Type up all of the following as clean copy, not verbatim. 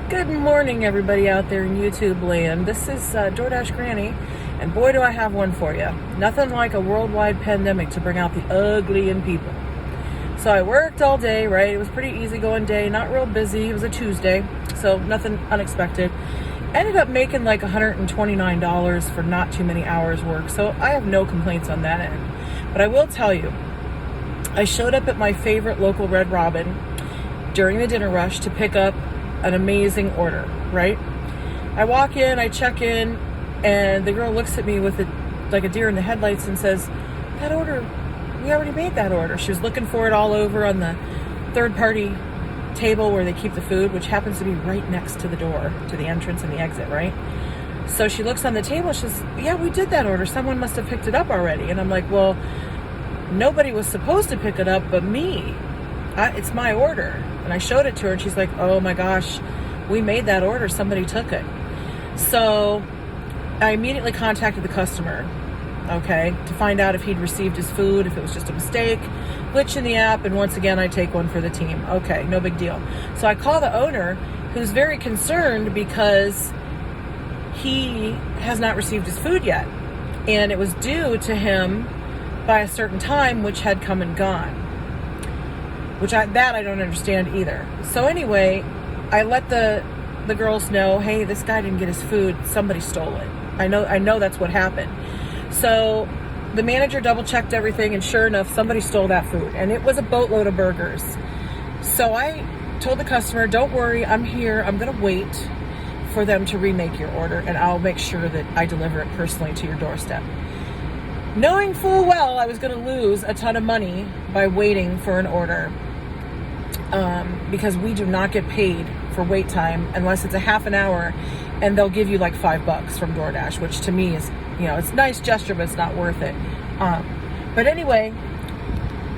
Good morning, everybody out there in YouTube land. This is DoorDash Granny, and boy, do I have one for you. Nothing like a worldwide pandemic to bring out the ugly in people. So I worked all day, right? It was a pretty easygoing day, not real busy. It was a Tuesday, so nothing unexpected. Ended up making like $129 for not too many hours work, so I have no complaints on that end. But I will tell you, I showed up at my favorite local Red Robin during the dinner rush to pick up an amazing order, right? I walk in, I check in, and the girl looks at me with like a deer in the headlights and says, "That order, we already made that order." She was looking for it all over on the third-party table where they keep the food, which happens to be right next to the door, to the entrance and the exit, right? So she looks on the table, she says, "Yeah, we did that order. Someone must have picked it up already." And I'm like, "Well, nobody was supposed to pick it up but me. It's my order." And I showed it to her, and she's like, "Oh my gosh, we made that order. Somebody took it." So I immediately contacted the customer, okay, to find out if he'd received his food, if it was just a mistake, glitch in the app, and once again, I take one for the team. Okay, no big deal. So I call the owner, who's very concerned because he has not received his food yet, and it was due to him by a certain time, which had come and gone. I don't understand either. So anyway, I let the girls know, hey, this guy didn't get his food. Somebody stole it. I know that's what happened. So the manager double checked everything, and sure enough, somebody stole that food, and it was a boatload of burgers. So I told the customer, "Don't worry, I'm here. I'm going to wait for them to remake your order, and I'll make sure that I deliver it personally to your doorstep." Knowing full well I was going to lose a ton of money by waiting for an order, because we do not get paid for wait time unless it's a half an hour, and they'll give you like $5 from DoorDash, which to me is, it's a nice gesture, but it's not worth it. But anyway,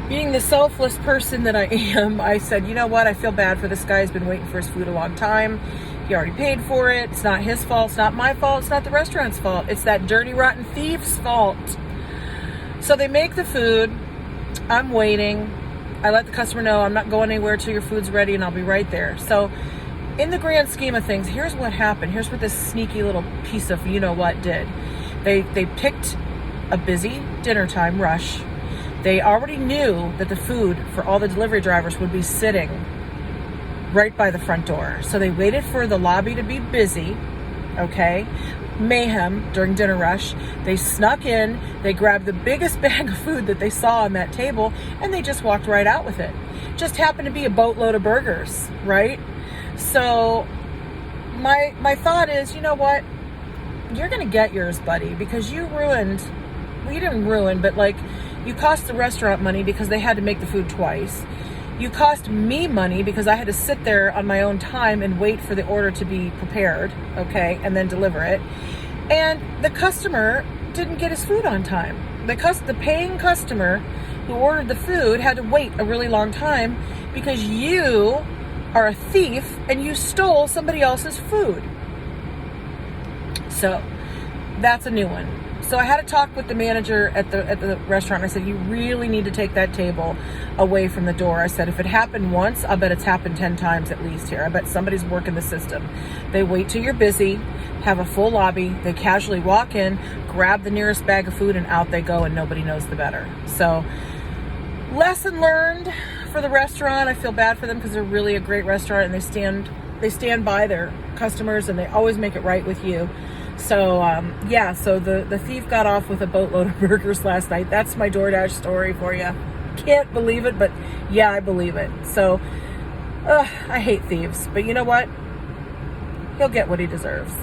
being the selfless person that I am, I said, "You know what? I feel bad for this guy. He's been waiting for his food a long time. He already paid for it. It's not his fault. It's not my fault. It's not the restaurant's fault. It's that dirty, rotten thief's fault." So they make the food. I'm waiting. I let the customer know I'm not going anywhere till your food's ready, and I'll be right there. So in the grand scheme of things, here's what happened. Here's what this sneaky little piece of you-know-what did. They picked a busy dinner time rush. They already knew that the food for all the delivery drivers would be sitting right by the front door. So they waited for the lobby to be busy, okay? Mayhem during dinner rush. They snuck in, they grabbed the biggest bag of food that they saw on that table, and they just walked right out with it. Just happened to be a boatload of burgers, right? So my thought is, you know what? You're gonna get yours, buddy, because you didn't ruin, but like, you cost the restaurant money because they had to make the food twice. You cost me money because I had to sit there on my own time and wait for the order to be prepared, okay, and then deliver it. And the customer didn't get his food on time. The paying customer who ordered the food had to wait a really long time because you are a thief and you stole somebody else's food. So that's a new one. So I had to talk with the manager at the restaurant. I said, "You really need to take that table away from the door." I said, "If it happened once, I bet it's happened 10 times at least here. I bet somebody's working the system. They wait till you're busy, have a full lobby, they casually walk in, grab the nearest bag of food, and out they go, and nobody knows the better." So lesson learned for the restaurant. I feel bad for them because they're really a great restaurant, and they stand by their customers, and they always make it right with you. So, so the thief got off with a boatload of burgers last night. That's my DoorDash story for you. Can't believe it, but yeah, I believe it. So, I hate thieves, but you know what? He'll get what he deserves.